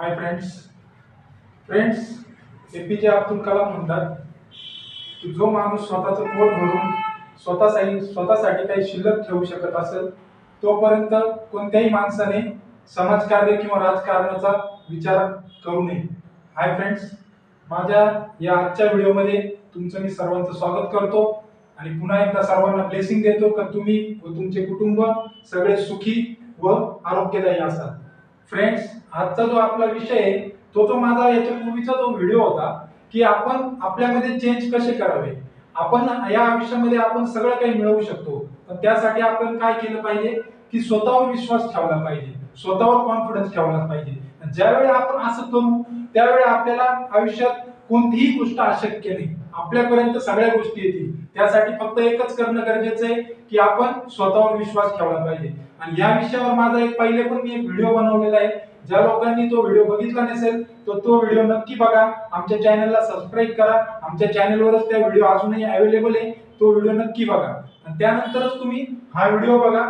Hi friends APJ Abdul Kalam म्हणतात की जो माणूस स्वतःचं पोट भरून स्वतःसाठी काही शिल्लक ठेवू शकत असेल तोपर्यंत कोणत्याही माणसाने समाजकार्य किंवा राजकारणाचा विचार करू नये। हाय फ्रेंड्स, माझ्या या आजच्या व्हिडिओमध्ये तुमचं मी सर्वांचं स्वागत करतो आणि पुन्हा एकदा सर्वांना ब्लेसिंग देतो की तुम्ही व तुमचे कुटुंब सगळे सुखी व आरोग्यदायी असाल। फ्रेंड्स, आजचा जो आपला विषय आहे तो माझा याच्या पूर्वीचा जो व्हिडिओ होता की आपण आपल्यामध्ये चेंज कसे करावे। आपण या आयुष्यामध्ये आपण सगळं काही मिळवू शकतो, पण त्यासाठी आपण काय केलं पाहिजे की स्वतःवर विश्वास ठेवला पाहिजे, स्वतःवर कॉन्फिडन्स ठेवला पाहिजे। ज्यावेळी आपण असं करू त्यावेळी आपल्याला आयुष्यात कोणतीही गोष्ट अशक्य नाही, आपल्यापर्यंत सगळ्या गोष्टी येतील। त्यासाठी फक्त एकच करणं गरजेचं आहे की आपण स्वतःवर विश्वास ठेवला पाहिजे। आणि या विषयावर माझा पहिले पण मी एक व्हिडिओ बनवलेला आहे। ज्या लोकांनी तो व्हिडिओ बघितला नसेल तो व्हिडिओ नक्की बघा, आमच्या चॅनलला सबस्क्राईब करा। आमच्या चॅनलवरच त्या व्हिडिओ अजूनही अवेलेबल आहे, तो व्हिडिओ नक्की बघा आणि त्यानंतरच तुम्ही हा व्हिडिओ बघा।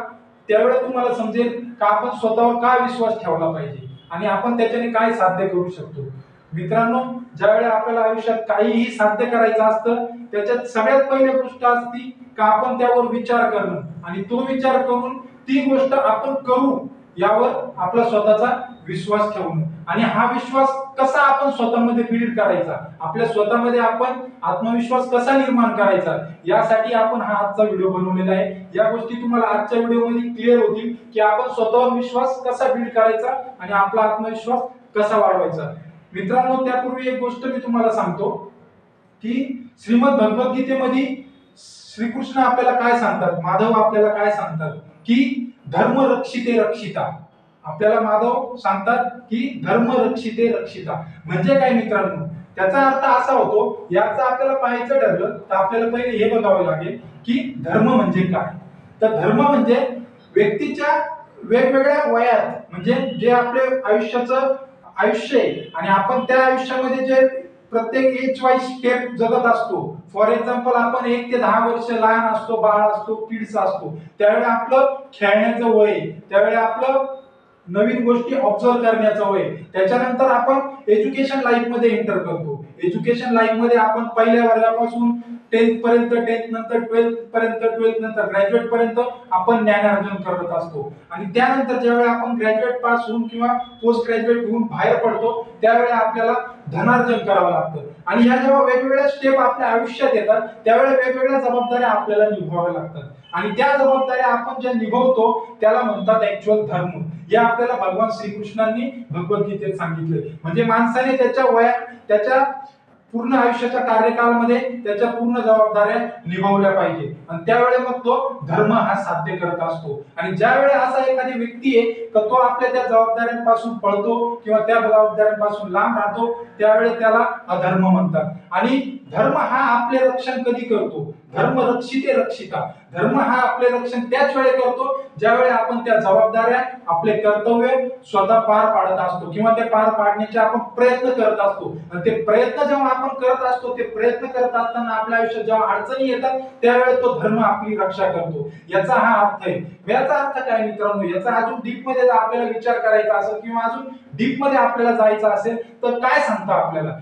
त्यावेळेस तुम्हाला समजेल की आपण स्वतःवर काय विश्वास ठेवला पाहिजे आणि आपण त्याच्याने काय साध्य करू शकतो। मित्रांनो, ज्यावेळेस आपल्याला आयुष्यात काहीही साध्य करायचं असतं त्याच्यात सगळ्यात पहिली गोष्ट असते की आपण त्यावर विचार करणं आणि तो विचार करून ती गोष्ट आपण करू यावर आपला स्वतःचा विश्वास ठेवणं। आणि हा विश्वास कसा आपण स्वतःमध्ये बिल्ड करायचा, आपल्या स्वतःमध्ये आपण आत्मविश्वास कसा निर्माण करायचा, यासाठी आपण हा आजचा व्हिडिओ बनवलेला आहे। या गोष्टी तुम्हाला आजच्या व्हिडिओमध्ये क्लिअर होतील की आपण स्वतःवर विश्वास कसा बिल्ड करायचा आणि आपला आत्मविश्वास कसा वाढवायचा। मित्रांनो, त्यापूर्वी एक गोष्ट मी तुम्हाला सांगतो की श्रीमद भगवद्गीतेमध्ये श्रीकृष्ण आपल्याला काय सांगतात, माधव आपल्याला काय सांगतात की धर्म रक्षिते रक्षिता। आपल्याला माधव सांगतात की धर्म रक्षिते रक्षिता म्हणजे काय मित्रांनो, त्याचा अर्थ असा होतो, याचा आपल्याला पाहायचं ठरलं तर आपल्याला पहिले हे बघावं लागेल की धर्म म्हणजे काय। तर धर्म म्हणजे व्यक्तीच्या वेगवेगळ्या वयात, म्हणजे जे आपले आयुष्याचं आयुष्य आहे आणि आपण त्या आयुष्यामध्ये जे प्रत्येक एज वाईज स्टेप जगत असतो। फॉर एक्झाम्पल, आपण 1 ते 10 वर्ष लहान असतो, बाळ असतो, किड्स असतो, त्यावेळी आपलं खेळण्याचं वय, त्यावेळी आपलं नवीन गोष्टी ऑब्झर्व करण्याचं वय। त्याच्यानंतर आपण एज्युकेशन लाईफ मध्ये एंटर करतो। एज्युकेशन लाईफ मध्ये आपण पहिल्या वर्गापासून 10th पर्यंत, 10th नंतर 12th पर्यंत, 12th नंतर ग्रॅज्युएट पर्यंत आपण ज्ञानार्जन करत असतो। आणि त्यानंतर ज्यावेळी आपण ग्रॅज्युएट पास होऊन किंवा पोस्ट ग्रॅज्युएट होऊन बाहेर पडतो त्यावेळी आपल्याला धनार्जन करावं लागतं। आणि ह्या जेव्हा वेगवेगळ्या स्टेप आपल्या आयुष्यात येतात त्यावेळी वेगवेगळ्या जबाबदाऱ्या आपल्याला निभवाव्या लागतात आणि त्या जबाबदाऱ्या आपण ज्या निभवतो त्याला म्हणतात ऍक्च्युअल धर्म। हे आपल्याला भगवान श्रीकृष्णांनी भगवद्गीतेत सांगितले। म्हणजे माणसाने त्याच्या पूर्ण आयुष्याच्या कार्यकाळामध्ये त्याच्या पूर्ण जबाबदाऱ्या निभवल्या पाहिजे आणि त्यावेळेस मग तो धर्म हा साध्य करत असतो। आणि ज्यावेळेस असा एखादी व्यक्ती आहे तर तो आपल्या त्या जबाबदाऱ्यांपासून पळतो किंवा त्या जबाबदाऱ्यांपासून लांब राहतो त्यावेळेस त्याला अधर्म म्हणतात। आणि धर्म हा आपले रक्षण कधी करतो, धर्म रक्षिते रक्षिता, धर्म हा आपले रक्षण त्याच वेळेस करतो ज्यावेळेस आपण त्या जबाबदाऱ्या, आपले कर्तव्य स्वतः पार पाडत असतो किंवा ते पार पाडण्याचे आपण प्रयत्न करत असतो। आणि ते प्रयत्न जेव्हा आपण करत असतो, ते प्रयत्न करत असताना आपल्या आयुष्यात जेव्हा अडचणी येतात त्यावेळेस तो धर्म आपली रक्षा करतो, याचा हा अर्थ आहे। याचा अर्थ काय मित्रांनो, याचा अजून डीप मध्ये आपल्याला विचार करायचा असेल किंवा अजून डीप मध्ये आपल्याला जायचं असेल तर काय सांगतो आपल्याला,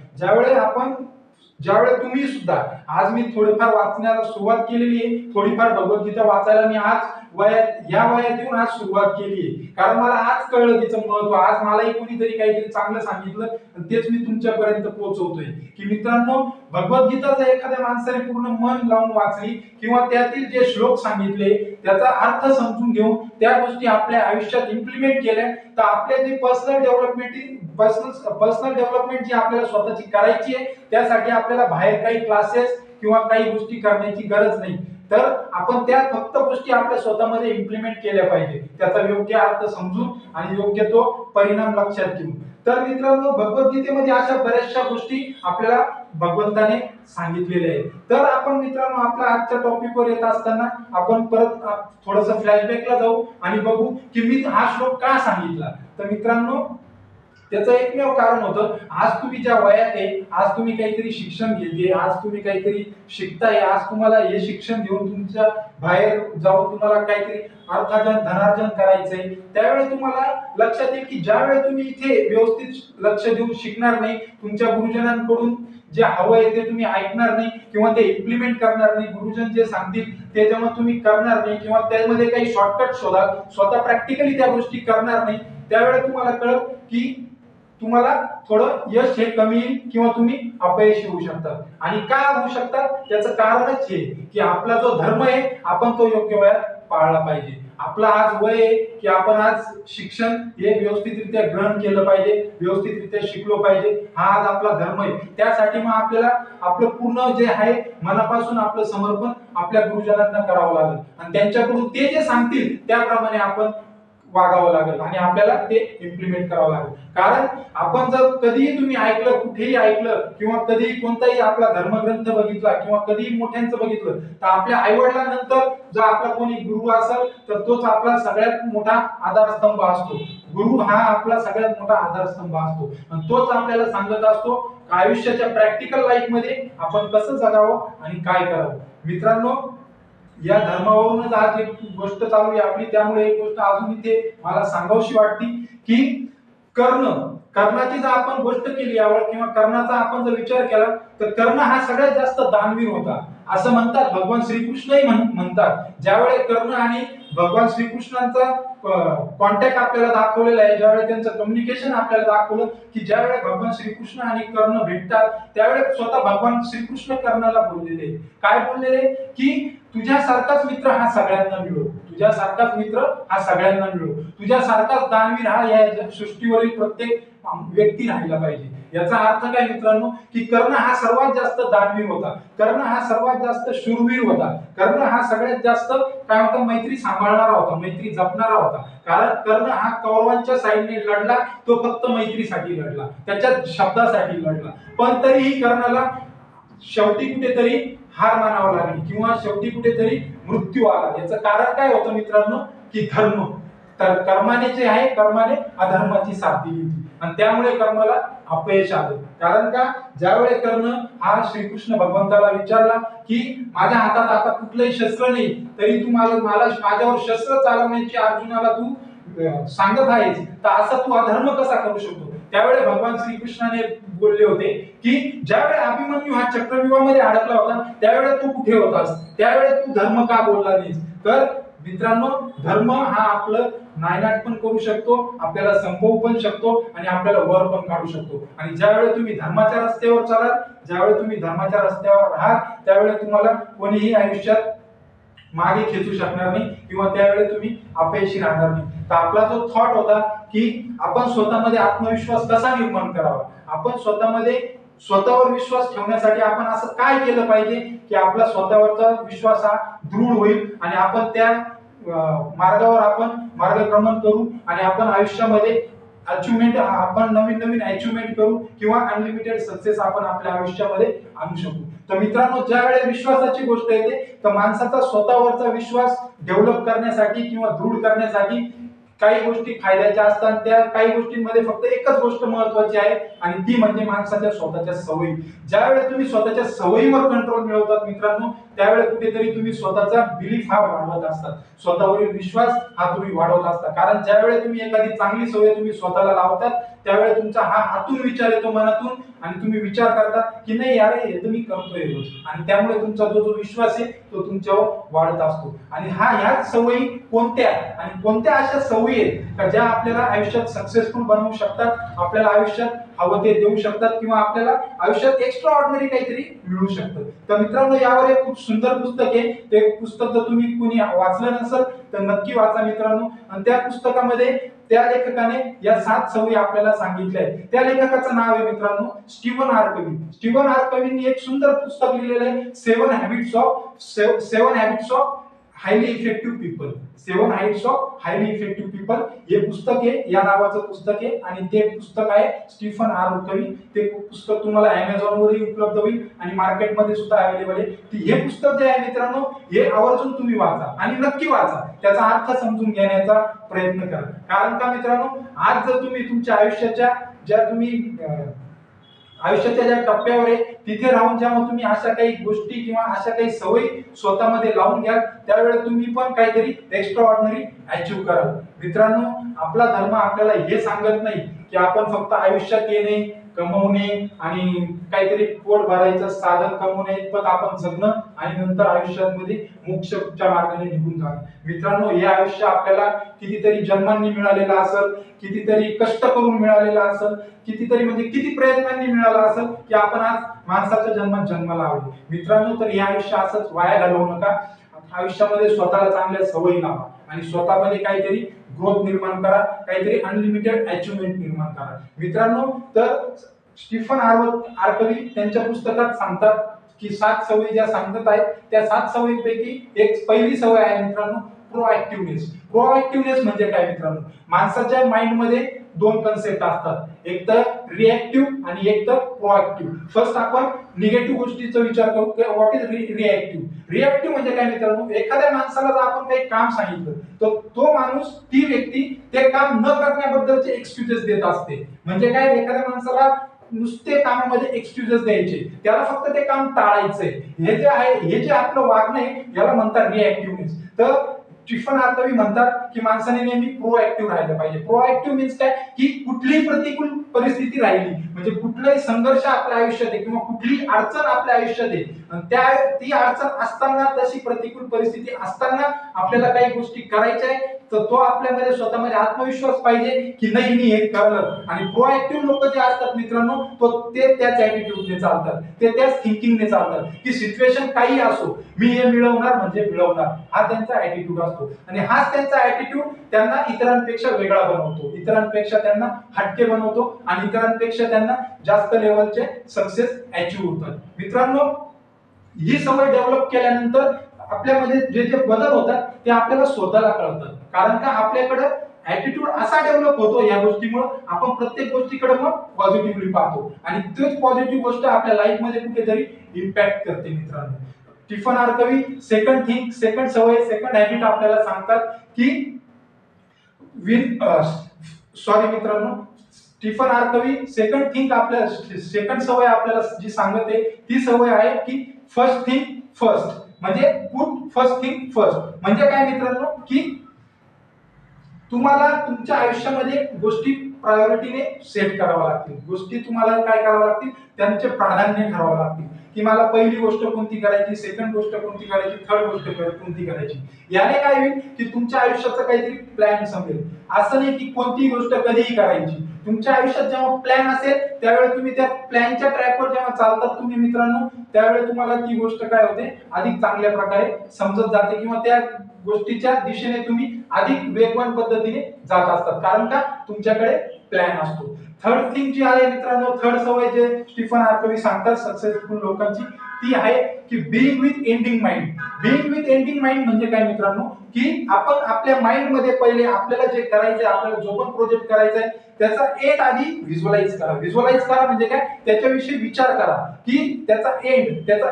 ज्यावेळेस तुम्ही सुद्धा, आज मी थोडीफार वाचण्याला सुरुवात केलेली आहे, थोडीफार भगवद्गीता वाचायला मी या वयात येऊन आज सुरुवात केली आहे, कारण मला आज कळलं तिचं महत्व। आज मलाही कोणीतरी काहीतरी चांगलं सांगितलं आणि तेच मी तुमच्यापर्यंत पोहोचवतोय की मित्रांनो, भगवद्गीता जर एखाद्या माणसाने पूर्ण मन लावून वाचली किंवा त्यातील जे श्लोक सांगितले त्याचा अर्थ समजून घेऊन त्या गोष्टी आपल्या आयुष्यात इम्प्लिमेंट केल्या तर आपल्या जी पर्सनल डेव्हलपमेंट जी आपल्याला स्वतःची करायची आहे त्यासाठी आपल्याला बाहेर काही क्लासेस किंवा काही गोष्टी करण्याची गरज नाही। तर आपण त्या फक्त गोष्टी आपल्या स्वतःमध्ये इम्प्लिमेंट केल्या पाहिजे, त्याचा योग्य अर्थ समजून आणि योग्य तो परिणाम लक्षात घेऊन। तर मित्रांनो, भगवद्गीतेमध्ये अशा बऱ्याचशा गोष्टी आपल्याला भगवंताने सांगितलेल्या आहेत। तर आपण मित्रांनो आपल्या आजच्या टॉपिकवर येत असताना आपण परत थोडंसं फ्लॅशबॅकला जाऊ आणि बघू की मी हा श्लोक का सांगितला। तर मित्रांनो, त्याचं एकमेव कारण होतं, आज तुम्ही ज्या वयात आहे, आज तुम्ही काहीतरी शिक्षण घेते, आज तुम्ही काहीतरी शिकताय, आज तुम्हाला हे शिक्षण घेऊन तुमच्या बाहेर जाऊन तुम्हाला काहीतरी अर्थार्जन धनार्जन करायचंय, त्यावेळेस तुम्हाला लक्षात येईल की ज्या वेळेस तुम्ही इथे व्यवस्थित लक्ष देऊन शिकणार नाही, तुमच्या गुरुजनांकडून जे हवं आहे ते तुम्ही ऐकणार नाही किंवा ते इम्प्लिमेंट करणार नाही, गुरुजन जे सांगतील ते जेव्हा तुम्ही करणार नाही किंवा त्यामध्ये काही शॉर्टकट शोधाल, स्वतः प्रॅक्टिकली त्या गोष्टी करणार नाही, त्यावेळेस तुम्हाला कळेल की तुम्हाला थोडं यश हे कमी येईल किंवा तुम्ही अपयशी होऊ शकतात. आणि का होऊ शकतात त्याचं कारणच हे की आपला जो धर्म आहे आपण तो योग्य वयात पाळला पाहिजे. आपला आज वय आहे की आपण आज शिक्षण हे व्यवस्थितरित्या ग्रहण केलं पाहिजे, व्यवस्थितरित्या शिकलो पाहिजे, हा आज आपला धर्म आहे. त्यासाठी मग आपल्याला आपलं पूर्ण जे आहे मनापासून आपलं समर्पण आपल्या गुरुजनांना करावं लागेल आणि त्यांच्याकडून ते जे सांगतील त्याप्रमाणे आपण वागावं लागेल आणि आपल्याला ते इम्प्लिमेंट करावं लागेल. कारण आपण जर कधीही तुम्ही ऐकलं, कुठेही ऐकलं किंवा कधीही कोणताही आपला धर्मग्रंथ बघितला किंवा कधीही मोठ्यांचं बघितलं तर आपल्या आईवडिलांनंतर जर आपला कोणी गुरु असेल तर तोच आपला सगळ्यात मोठा आधारस्तंभ असतो. गुरु हा आपला सगळ्यात मोठा आधारस्तंभ असतो आणि तोच आपल्याला सांगत असतो आयुष्याच्या प्रॅक्टिकल लाईफ मध्ये आपण कसं जगावं आणि काय करावं. मित्रांनो, या धर्मावरूनच आज एक गोष्ट चालू आहे आपली, त्यामुळे एक गोष्ट अजून इथे मला सांगावीशी वाटते की कर्णाची जर आपण गोष्ट केली यावर किंवा कर्णाचा आपण जर विचार केला तर कर्ण हा सगळ्यात जास्त दानवीर होता असं म्हणतात. भगवान श्रीकृष्णही म्हणतात ज्यावेळेस कर्ण आणि भगवान श्रीकृष्णांचा कॉन्टॅक्ट आपल्याला दाखवलेला आहे, ज्यावेळेस त्यांचं कम्युनिकेशन आपल्याला दाखवलं की ज्यावेळेस भगवान श्रीकृष्ण आणि कर्ण भेटतात त्यावेळेस स्वतः भगवान श्रीकृष्ण कर्णाला बोललेले, काय बोललेले की तुझ्यासारखाच मित्र हा सगळ्यांना मिळो, तुझ्यासारखाच मित्र हा सगळ्यांना मिळो, तुझ्यासारखाच दानवीर हा या सृष्टीवरील प्रत्येक व्यक्ती राहिला पाहिजे. याचा अर्थ काय मित्रांनो की कर्ण हा सर्वात जास्त दानवीर होता, कर्ण हा सर्वात जास्त शूरवीर होता, कर्ण हा सगळ्यात जास्त काय होता मैत्री सांभाळणारा होता, मैत्री जपणारा होता. कारण कर्ण हा कौरवांच्या साईडने लढला, तो फक्त मैत्रीसाठी लढला, त्याच्या शब्दासाठी लढला, पण तरीही कर्णाला शेवटी कुठेतरी हार मानावं लागली किंवा शेवटी कुठेतरी मृत्यू आला. याचं कारण काय होतं मित्रांनो की धर्म. तर कर्माने जे आहे कर्माने अधर्माची साथ दिली होती आणि त्यामुळे कर्माला अपयश आलं. कारण का ज्यावेळेस कर्ण हा श्रीकृष्ण भगवंताला विचारला की माझ्या हातात आता कुठलंही शस्त्र नाही तरी तू मला माझ्यावर शस्त्र चालवण्याची अर्जुनाला तू सांगत आहेस, तर असा तू अधर्म कसा करू शकतो. त्यावेळेस भगवान श्रीकृष्णाने बोलले होते की ज्यावेळेस अभिमन्यू हा चक्रव्यूहामध्ये अडकला होता त्यावेळेस तू कुठे होतास, त्यावेळेस तू धर्म का बोलला नाहीस. तर मित्रांनो, धर्म हा आपलं नायनाट पण करू शकतो, आपल्याला संपवू पण शकतो आणि आपल्याला वर पण काढू शकतो. आणि ज्यावेळेस तुम्ही धर्माच्या रस्त्यावर चालाल, ज्यावेळेस तुम्ही धर्माच्या रस्त्यावर राहाल त्यावेळेस तुम्हाला कोणीही आयुष्यात मागे खेचू शकणार नाही किंवा त्यावेळेस तुम्ही अपयशी राहणार नाही. तर आपला जो थॉट होता की आपण स्वतःमध्ये आत्मविश्वास कसा निर्माण करावा, आपण स्वतःवर विश्वास ठेवण्यासाठी आपण असं काय केलं पाहिजे की आपला स्वतःवरचा विश्वास हा दृढ होईल आणि आपण त्या मार्गावर आपण मार्गक्रमण करू आणि आपण आयुष्यामध्ये अचिव्हमेंट आपण नवीन अचिव्हमेंट करू किंवा अनलिमिटेड सक्सेस आपण आपल्या आयुष्यामध्ये आणू शकू. तर मित्रांनो, ज्या वेळेस विश्वासाची गोष्ट येते तर माणसाचा स्वतःवरचा विश्वास डेव्हलप करण्यासाठी किंवा दृढ करण्यासाठी काही गोष्टी फायद्याच्या असतात, त्या काही गोष्टींमध्ये फक्त एकच गोष्ट महत्वाची आहे आणि ती म्हणजे माणसाच्या स्वतःच्या सवयी. ज्यावेळेस तुम्ही स्वतःच्या सवयीवर कंट्रोल मिळवतात मित्रांनो त्यावेळेस कुठेतरी तुम्ही स्वतःचा बिलीफ हा वाढवत असतात, स्वतःवरील विश्वास हा तुम्ही वाढवत असता. कारण ज्यावेळेस तुम्ही एखादी चांगली सवय तुम्ही स्वतःला लावतात त्यावेळेस तुमचा हा आतून विचार येतो मनातून आणि तुम्ही विचार करता की नाही यार हे तर मी करतोय रोज, आणि त्यामुळे तुमचा जो विश्वास आहे तो तुमच्यावर वाढत असतो. आणि ह्याच सवयी कोणत्या आणि कोणत्या अशा सवयी आहेत का ज्या आपल्याला आयुष्यात सक्सेसफुल बनवू शकतात, आपल्याला आयुष्यात हवं ते देऊ शकतात किंवा आपल्याला आयुष्यात एक्स्ट्रा ऑर्डिनरी काहीतरी मिळू शकतं. तर मित्रांनो, यावर एक खूप सुंदर पुस्तक आहे, ते पुस्तक जर तुम्ही कुणी वाचलं नसेल तर नक्की वाचा मित्रांनो. आणि त्या पुस्तकामध्ये त्या लेखकाने या 7 सवयी आपल्याला सांगितल्या आहेत. त्या लेखकाचं नाव आहे मित्रांनो स्टीव्हन आर कवी. स्टीव्हन आर कवींनी एक सुंदर पुस्तक लिहिलेलं आहे, 7 habits of highly effective people. 7 habits of highly effective people हे पुस्तक आहे, या नावाचं पुस्तक आहे आणि ते पुस्तक आहे स्टीफन आर कवी. ते पुस्तक तुम्हाला Amazon वरही उपलब्ध होईल आणि मार्केटमध्ये सुद्धा अवेलेबल आहे. हे पुस्तक जे आहे मित्रांनो हे आवर्जून तुम्ही वाचा आणि नक्की वाचा, त्याचा अर्थ समजून घेण्याचा प्रयत्न करा. कारण का मित्रांनो, आज जर तुम्ही तुमच्या आयुष्याच्या ज्या तुम्ही आयुष्याच्या ज्या टप्प्यावर आहे तिथे राहून जेव्हा तुम्ही अशा काही गोष्टी किंवा अशा काही सवयी स्वतःमध्ये लावून घ्याल त्यावेळेस तुम्ही पण काहीतरी एक्स्ट्रा ऑर्डिनरी अचीव्ह कराल. मित्रांनो, आपला धर्म आपल्याला हे सांगत नाही की आपण फक्त आयुष्यात येणे, कमवणे आणि काहीतरी पोट भरायचं साधन कमवणे इतपत आपण जगणं आणि नंतर आयुष्यामध्ये मोक्षच्या मार्गाने निघून जाणं. मित्रांनो, हे आयुष्य आपल्याला कितीतरी जन्मांनी मिळालेलं असेल, कितीतरी कष्ट करून मिळालेलं असेल, कितीतरी म्हणजे किती प्रयत्नांनी मिळालं असेल की आपण आज माणसाच्या जन्मात जन्माला आलो. मित्रांनो, तर हे आयुष्य असंच वाया घालवू नका. आयुष्यामध्ये स्वतःला चांगल्या सवयी लावा आणि स्वतःमध्ये काहीतरी ग्रोथ निर्माण करा, काहीतरी अनलिमिटेड अचिव्हमेंट निर्माण करा. मित्रांनो, तर स्टीफन आर्कवी त्यांच्या पुस्तकात सांगतात की 7 सवयी ज्या सांगत आहेत त्या 7 सवयींपैकी एक पहिली सवय आहे मित्रांनो, प्रोएक्टिव्हनेस. प्रोएक्टिव्हनेस म्हणजे काय मित्रांनो? माणसाच्या माइंडमध्ये 2 कन्सेप्ट असतात, एक तर रिएक्टिव्ह आणि एक तर प्रोएक्टिव्ह. फर्स्ट आपण निगेटिव्ह गोष्टीचा विचार करू की व्हॉट इज रिएक्टिव्ह. रिएक्टिव्ह म्हणजे काय मित्रांनो? एखाद्या माणसाला जर आपण काही काम सांगितलं तर तो माणूस, ती व्यक्ती ते काम न करण्याबद्दलचे एक्सक्यूजेस देत असते. म्हणजे काय, एखाद्या माणसाला नुसते कामामध्ये एक्सक्यूजेस द्यायचे, त्याला फक्त ते काम टाळायचंय. हे जे आहे, हे जे आपलं वागणं आहे याला म्हणतात रिएक्टिव्हनेस. तर स्टीफन आर्कवी म्हणतात की माणसाने नेहमी प्रोएक्टिव्ह राहिलं पाहिजे. प्रोएक्टिव्ह मीन्स काय की कुठलीही प्रतिकूल परिस्थिती राहिली म्हणजे कुठलाही संघर्ष आपल्या आयुष्यात आहे किंवा कुठलीही अडचण आपल्या आयुष्यात आहे आणि ती अडचण असताना, तशी प्रतिकूल परिस्थिती असताना आपल्याला काही गोष्टी करायच्या आहे तर तो आपल्यामध्ये स्वतःमध्ये आत्मविश्वास पाहिजे की नाही मी हे करलं. आणि प्रोएक्टिव्ह लोक जे असतात मित्रांनो, ते त्याच ऍटिट्यूडने चालतात, ते त्याच थिंकिंगने चालतात की सिच्युएशन काही असो मी हे मिळवणार म्हणजे मिळवणार, हा त्यांचा ऍटिट्यूड असतो. आणि हाच त्यांचा ऍटिट्यूड त्यांना इतरांपेक्षा वेगळा बनवतो, इतरांपेक्षा त्यांना हटके बनवतो आणि इतरांपेक्षा त्यांना जास्त लेवलचे सक्सेस अचीव्ह होतात. मित्रांनो, ही सवय डेव्हलप केल्यानंतर आपल्यामध्ये जे जे बदल होतात ते आपल्याला स्वतःला कळतात. कारण का आपल्याकडे ऍटिट्यूड असा डेव्हलप होतो या गोष्टीमुळे आपण प्रत्येक गोष्टीकडे मग पॉझिटिव्हली पाहतो आणि तीच पॉझिटिव्ह गोष्ट आपल्या लाईफ मध्ये कुठेतरी इम्पॅक्ट करते. मित्रांनो, स्टीफन आर्कवी सेकंड सवय, सेकंड हॅबिट आपल्याला सांगतात की मित्रांनो, स्टीफन आर्कवी सेकंड सवय आपल्याला जी सांगते ती सवय आहे की फर्स्ट थिंग फर्स्ट. म्हणजे पुट फर्स्ट थिंग फर्स्ट म्हणजे काय मित्रांनो की तुम्हाला तुमच्या आयुष्यामध्ये गोष्टी प्रायोरिटीने सेट कराव्या लागतील. गोष्टी तुम्हाला काय कराव्या लागतील, त्यांचे प्राधान्य ठरवावं लागतील की मला पहिली गोष्ट कोणती करायची, सेकंड गोष्ट कोणती करायची, थर्ड गोष्ट कोणती करायची. याने काय होईल की तुमच्या आयुष्याचा काहीतरी प्लॅन समजेल. असं नाही की कोणतीही गोष्ट कधीही करायची. तुमच्या आयुष्यात जेव्हा प्लॅन असेल त्यावेळेस तुम्ही त्या प्लॅनच्या ट्रॅकवर जेव्हा चालतात तुम्ही मित्रांनो, त्यावेळेस तुम्हाला ती गोष्ट काय होते, अधिक चांगल्या प्रकारे समजत जाते किंवा त्या गोष्टीच्या दिशेने तुम्ही अधिक वेगवान पद्धतीने जात असतात, कारण का तुमच्याकडे प्लॅन असतो. थर्ड थिंग जी आहे मित्रांनो, थर्ड सवय जे स्टीफन आर्कवी सांगतात सक्सेसफुल लोकांची, ती आहे की being with ending mind. Being with ending mind म्हणजे काय मित्रांनो की आपण आपल्या माइंड मध्ये पहिले आपल्याला जे करायचंय, आपल्याला जो पण प्रोजेक्ट करायचा आहे त्याचा एंड आधी व्हिज्युअलाइज करा. व्हिज्युअलाइज करा म्हणजे काय, त्याच्याविषयी विचार करा की त्याचा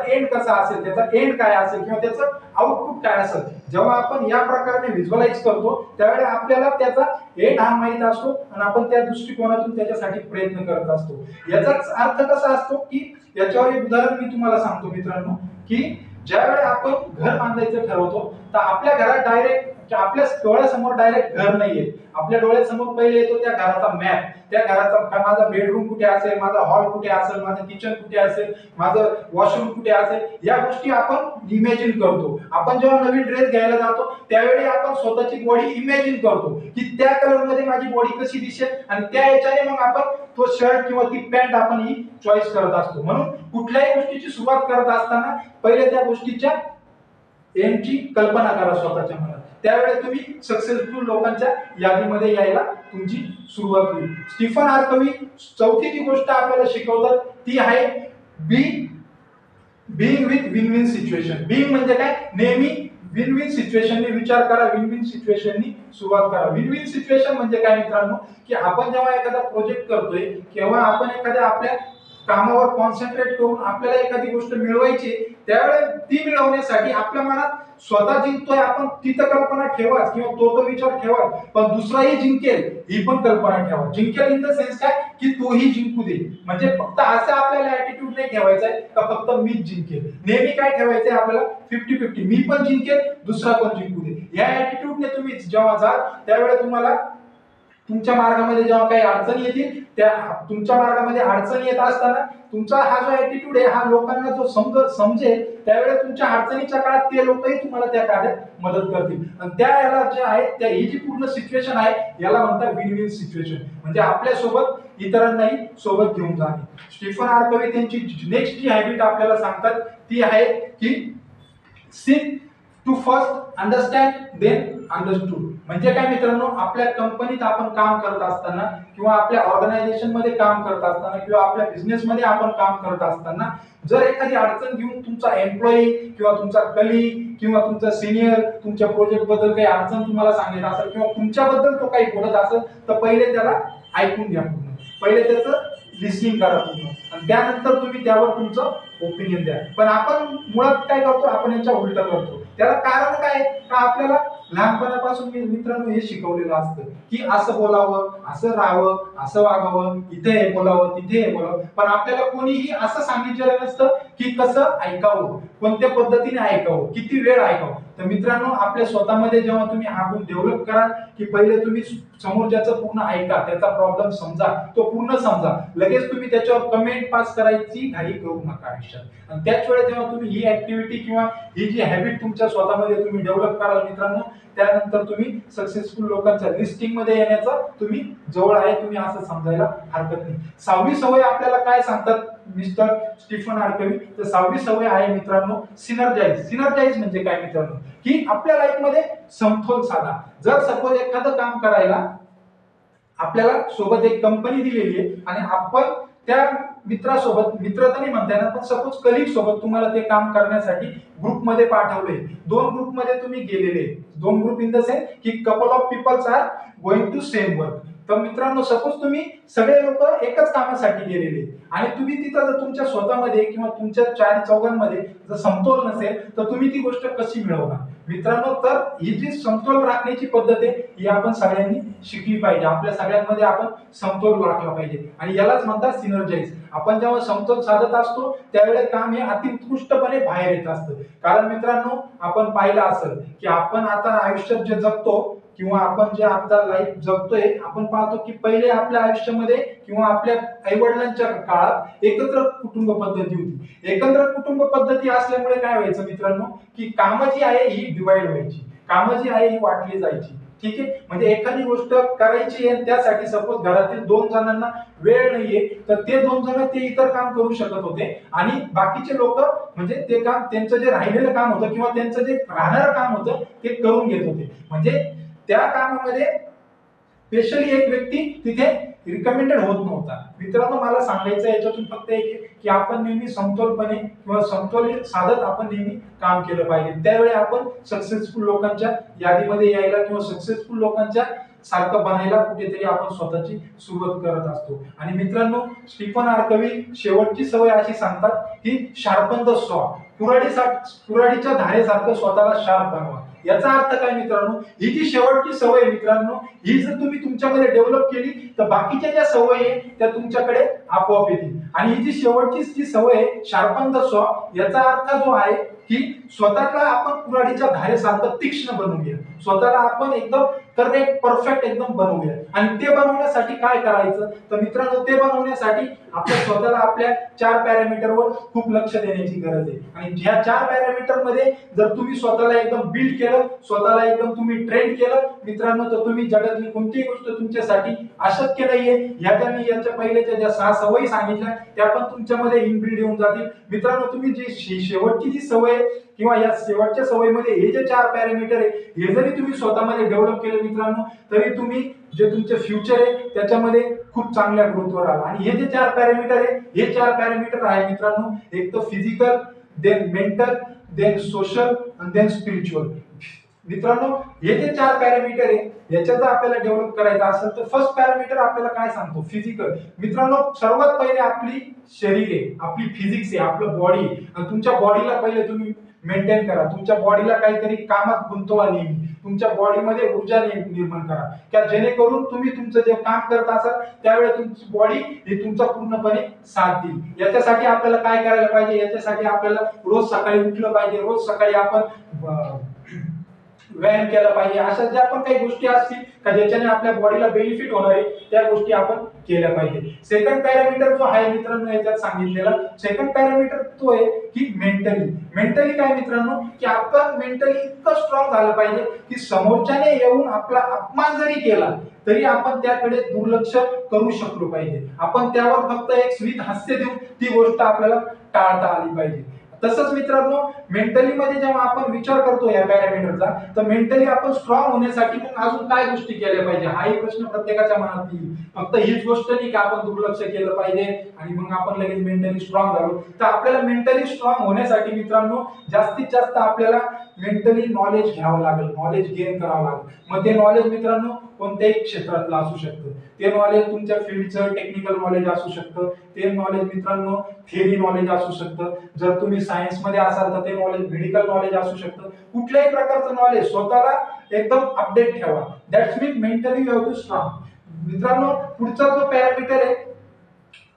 एंड कसा असेल, त्याचा एंड काय असेल किंवा त्याचं आउटपुट काय असेल. जेव्हा आपण या प्रकारे व्हिज्युअलाइज करतो त्यावेळेस आपल्याला त्याचा एंड हा माहित असतो आणि आपण त्या दृष्टिकोनातून त्याच्यासाठी प्रयत्न करत असतो. याचाच अर्थ कसा असतो की याच्यावर एक उदाहरण मी तुम्हाला सांगतो मित्रांनो की ज्यावेळेस आपण घर बांधायचं ठरवतो तर आपल्या घरात डायरेक्ट आपल्या डोळ्यासमोर डायरेक्ट घर नाहीये. आपल्या डोळ्यासमोर पहिले येतो त्या घराचा मॅप. त्या घराचा माझा बेडरूम कुठे असेल, माझा हॉल कुठे असेल, माझं किचन कुठे असेल, माझं वॉशरूम कुठे असेल, या गोष्टी आपण इमॅजिन करतो. आपण जेव्हा नवीन ड्रेस घ्यायला जातो त्यावेळी आपण स्वतःची बॉडी इमॅजिन करतो की त्या कलर मध्ये माझी बॉडी कशी दिसेल आणि त्या याच्याने मग आपण तो शर्ट किंवा ती पॅन्ट आपण ही चॉईस करत असतो. म्हणून कुठल्याही गोष्टीची सुरुवात करत असताना पहिले त्या गोष्टीच्या एंडची कल्पना करा स्वतःच्या मनात. त्यावेळेस तुम्ही सक्सेसफुल लोकांच्या यादीमध्ये यायला तुमची सुरुवात होईल. स्टीफन आर्कवी चौथी जी गोष्ट आपल्याला शिकवतात ती आहे being with win win situation. Being म्हणजे काय, नेहमी विन विन सिच्युएशनने विचार करा, विन विन सिच्युएशननी सुरुवात करा. विन विन सिच्युएशन म्हणजे काय मित्रांनो की आपण जेव्हा एखादा प्रोजेक्ट करतोय किंवा आपण एखाद्या आपल्या कामावर कॉन्सन्ट्रेट करून आपल्याला एखादी गोष्ट मिळवायची त्यावेळेस ती मिळवण्यासाठी आपल्या मनात स्वतः जिंकतोय आपण तिथं कल्पना ठेवा किंवा तो विचार ठेवा, पण दुसराही जिंकेल ही पण कल्पना ठेवा. जिंकेल इन द सेन्स काय की तोही जिंकू दे. म्हणजे फक्त असं आपल्याला ऍटिट्यूड नाही ठेवायचा आहे का फक्त मीच जिंकेल. नेहमी काय ठेवायचंय आपल्याला 50-50, मी पण जिंकेल दुसरा पण जिंकू दे. या ऍटिट्यूडने तुम्ही जेव्हा जाल त्यावेळेस तुम्हाला तुमच्या मार्गामध्ये जेव्हा काही अडचणी येतील, त्या तुमच्या मार्गामध्ये अडचणी येत असताना तुमचा हा जो ऍटिट्यूड आहे हा लोकांना जो समजेल त्यावेळेस तुमच्या अडचणीच्या काळात ते लोकही तुम्हाला त्या कार्यात मदत करतील. आणि त्या याला जे आहे त्या ही जी पूर्ण सिच्युएशन आहे याला म्हणतात विन विन सिच्युएशन. म्हणजे आपल्या सोबत इतरांनाही सोबत घेऊन जाणे. स्टीफन आर कवी त्यांची नेक्स्ट जी हॅबिट आपल्याला सांगतात ती आहे की seek to first understand then understood. म्हणजे काय मित्रांनो, आपल्या कंपनीत आपण काम करत असताना किंवा आपल्या ऑर्गनायझेशन मध्ये काम करत असताना किंवा आपल्या बिझनेस मध्ये आपण काम करत असताना जर एखादी अडचण घेऊन तुमचा एम्प्लॉई किंवा तुमचा कलीग किंवा तुमचा सिनियर तुमच्या प्रोजेक्ट बद्दल काही अडचण तुम्हाला सांगत असेल किंवा तुमच्याबद्दल तो काही बोलत असेल तर पहिले त्याला ऐकून घ्या पूर्ण. पहिले त्याचं लिसनिंग करा पूर्ण आणि त्यानंतर तुम्ही त्यावर तुमचं ओपिनियन द्या. पण आपण मुळात काय करतो, आपण याच्या उलट करतो. त्याला कारण काय का आपल्याला लहानपणापासून मित्रांनो हे शिकवलेलं असतं की असं बोलावं, असं राहावं, असं वागावं, इथे हे बोलावं, तिथे हे बोलावं. पण आपल्याला कोणीही असं सांगितलेलं नसतं की कसं ऐकावं, कोणत्या पद्धतीने ऐकावं, किती वेळ ऐकावं. तर मित्रांनो, आपल्या स्वतःमध्ये जेव्हा तुम्ही हा गुण डेव्हलप कराल की पहिले तुम्ही समोरच्याचं पूर्ण ऐका, त्याचा प्रॉब्लेम समजा, तो पूर्ण समजा, लगेच तुम्ही त्याच्यावर कमेंट पास करायची घाई करू नका आयुष्यात. आणि त्याच वेळेस जेव्हा तुम्ही ही ऍक्टिव्हिटी किंवा ही जी हॅबिट तुमच्या स्वतःमध्ये तुम्ही डेव्हलप कराल मित्रांनो, त्यानंतर तुम्ही सक्सेसफुल लोकांच्या लिस्टिंग मध्ये येण्याचा तुम्ही जवळ आहे, तुम्ही असं समजायला हरकत नाही. 6वी सवय आपल्याला काय सांगतात मिस्टर स्टीफन आर कवी? तर 6वी सवय आहे मित्रांनो सिनर्जाइज. सिनर्जाइज म्हणजे काय मित्रांनो, की आपल्या लाईफ मध्ये समतोल साधा. जर सपोज एखादं काम करायला आपल्याला सोबत एक कंपनी दिलेली आहे आणि आपण त्या मित्रासोबत, मित्र तर नाही म्हणता येणार पण सपोज कलिग सोबत तुम्हाला ते काम करण्यासाठी ग्रुपमध्ये पाठवले. 2 ग्रुपमध्ये तुम्ही गेलेले. 2 ग्रुप इन द सेन्स की couple of peoples are going to same work. तर मित्रांनो, सपोज तुम्ही सगळे लोक एकच कामासाठी गेलेले आणि तुम्ही तिथं जर तुमच्या स्वतःमध्ये किंवा तुमच्या 4-4 जर समतोल नसेल तर तुम्ही ती गोष्ट कशी मिळवणार मित्रांनो? तर ही जी समतोल राखण्याची पद्धत आहे ही आपण सगळ्यांनी शिकली पाहिजे. आपल्या सगळ्यांमध्ये आपण समतोल राखला पाहिजे आणि यालाच म्हणतात सिनर्जाइज. आपण जेव्हा समतोल साधत असतो त्यावेळेस काम हे अतिउत्कृष्टपणे बाहेर येत असतं. कारण मित्रांनो, आपण पाहिलं असेल की आपण आता आयुष्यात जे जगतो किंवा आपण जे आता लाईफ जगतोय, आपण पाहतो की पहिले आपल्या आयुष्यामध्ये किंवा आपल्या आईवडिलांच्या काळात एकत्र कुटुंब पद्धती होती. एकत्र कुटुंब पद्धती असल्यामुळे काय व्हायचं मित्रांनो, की कामं जी आहे ही डिवाइड व्हायची, कामं जी आहे ही वाटली जायची. ठीक आहे, म्हणजे एखादी गोष्ट करायची आहे त्यासाठी सपोज घरातील 2 जणांना वेळ नाहीये तर ते 2 जण ते इतर काम करू शकत होते आणि बाकीचे लोक म्हणजे ते काम, त्यांचं जे राहिलेलं काम होतं किंवा त्यांचं जे राहणारं काम होतं ते करून घेत होते. म्हणजे त्या कामामध्ये स्पेशली एक व्यक्ती तिथे रिकमेंडेड होत नव्हता. मित्रांनो, मला सांगायचं याच्यातून फक्त एक की आपण नेहमी समतोलपणे किंवा समतोल साधत आपण नेहमी काम केलं पाहिजे. त्यावेळी आपण सक्सेसफुल लोकांच्या यादीमध्ये यायला किंवा सक्सेसफुल लोकांच्या सारखं बनायला कुठेतरी आपण स्वतःची सुरुवात करत असतो. आणि मित्रांनो, स्टीफन आर कवी शेवटची सवय अशी सांगतात की शार्पन द सॉ. कुऱ्हाडीच्या धारेसारखं स्वतःला शार्प बनवा. याचा अर्थ काय मित्रांनो, ही जी शेवटची सवय आहे मित्रांनो, ही जर तुम्ही तुमच्यामध्ये डेव्हलप केली तर बाकीच्या ज्या सवयी आहे त्या तुमच्याकडे आपोआप येतील. आणि ही जी शेवटची जी सवय आहे शार्पन द सॉ, याचा अर्थ जो आहे की स्वतःला आपण कुऱ्हाडीच्या धारेसारखं तीक्ष्ण बनवूया. स्वतःला आपण एकदम करेक्ट परफेक्ट एकदम बनवूया. आणि ते बनवण्यासाठी काय करायचं तर मित्रांनो, ते बनवण्यासाठी आपल्या स्वतःला आपल्या 4 पॅरामीटरवर खूप लक्ष देण्याची गरज आहे. आणि ह्या 4 पॅरामीटर मध्ये जर तुम्ही स्वतःला एकदम बिल्ड केलं, स्वतःला एकदम तुम्ही ट्रेन केलं मित्रांनो, तर तुम्ही जगातली कोणतीही गोष्ट तुमच्यासाठी अशक्य नाहीये. ह्या मी यांच्या पहिल्याच्या ज्या 6 सवयी सांगितल्या त्या पण तुमच्यामध्ये इनबिल्ड येऊन जातील. मित्रांनो, तुम्ही जी शेवटची जी सवय किंवा या शेवटच्या सवयीमध्ये हे जे 4 पॅरामीटर आहे हे जरी तुम्ही स्वतःमध्ये डेव्हलप केले मित्रांनो, तरी तुम्ही जे तुमचे फ्युचर आहे त्याच्यामध्ये खूप चांगल्या ग्रोथवर आला. आणि हे जे 4 पॅरामीटर आहे हे 4 पॅरामीटर आहे मित्रांनो, एक तर physical, then mental, then social आणि देन स्पिरिच्युअल. मित्रांनो हे जे 4 पॅरामीटर आहे याच्यात जर आपल्याला डेव्हलप करायचं असेल तर फर्स्ट पॅरामीटर आपल्याला काय सांगतो, फिजिकल. मित्रांनो सर्वात पहिले आपली शरीर आहे, आपली फिजिक्स आहे, आपलं बॉडी. आणि तुमच्या बॉडीला पहिले तुम्ही मेंटेन करा, तुमच्या बॉडीला काहीतरी कामात गुंतवा नेहमी, तुमच्या बॉडीमध्ये ऊर्जा निर्माण करा, की जेणेकरून तुम्ही तुमचं जे काम करत असाल त्यावेळेस तुमची बॉडी ही तुमचा पूर्णपणे साथ देईल. याच्यासाठी आपल्याला काय करायला पाहिजे, याच्यासाठी आपल्याला रोज सकाळी उठलं पाहिजे, रोज सकाळी आपण व्यायाम केला पाहिजे. अशा ज्या पण काही गोष्टी असतील का ज्याच्याने आपल्या बॉडीला बेनिफिट होणार आहे त्या गोष्टी आपण केल्या पाहिजे. सेकंड पॅरामीटर जो आहे मित्रांनो याच्यात सांगितलेला सेकंड पॅरामीटर तो आहे की मेंटली काय मित्रांनो, की आपण मेंटली इतकं स्ट्रॉंग झालं पाहिजे की समोरच्याने येऊन आपला अपमान जरी केला तरी आपण त्याकडे दुर्लक्ष करू शकलो पाहिजे. आपण त्यावर फक्त एक स्मित हास्य देऊन ती गोष्ट आपल्याला टाळता आली पाहिजे. तसंच मित्रांनो मेंटली मध्ये जेव्हा आपण विचार करतो या पॅरामीटरचा तर मेंटली आपण स्ट्रॉंग होण्यासाठी मग अजून काय गोष्टी केल्या पाहिजे हाही प्रश्न प्रत्येकाच्या मनात येईल. फक्त हीच गोष्ट नाही की आपण दुर्लक्ष केलं पाहिजे आणि मग आपण लगेच मेंटली स्ट्रॉंग झालो. तर आपल्याला मेंटली स्ट्रॉंग होण्यासाठी मित्रांनो जास्तीत जास्त आपल्याला मेंटली नॉलेज घ्यावं लागेल, नॉलेज गेन करावं लागेल. मग ते नॉलेज मित्रांनो कोणत्याही क्षेत्रातलं असू शकतं. ते नॉलेज तुमच्या फील्डचं टेक्निकल नॉलेज असू शकतं, ते नॉलेज मित्रांनो थिअरी नॉलेज असू शकतं. जर तुम्ही सायन्स मध्ये असाल तर ते नॉलेज मेडिकल नॉलेज असू शकतं. कुठल्याही प्रकारचं नॉलेज स्वतःला एकदम अपडेट ठेवा. That's mean mentally you have to strong. मित्रांनो पुढचा जो पॅरामीटर आहे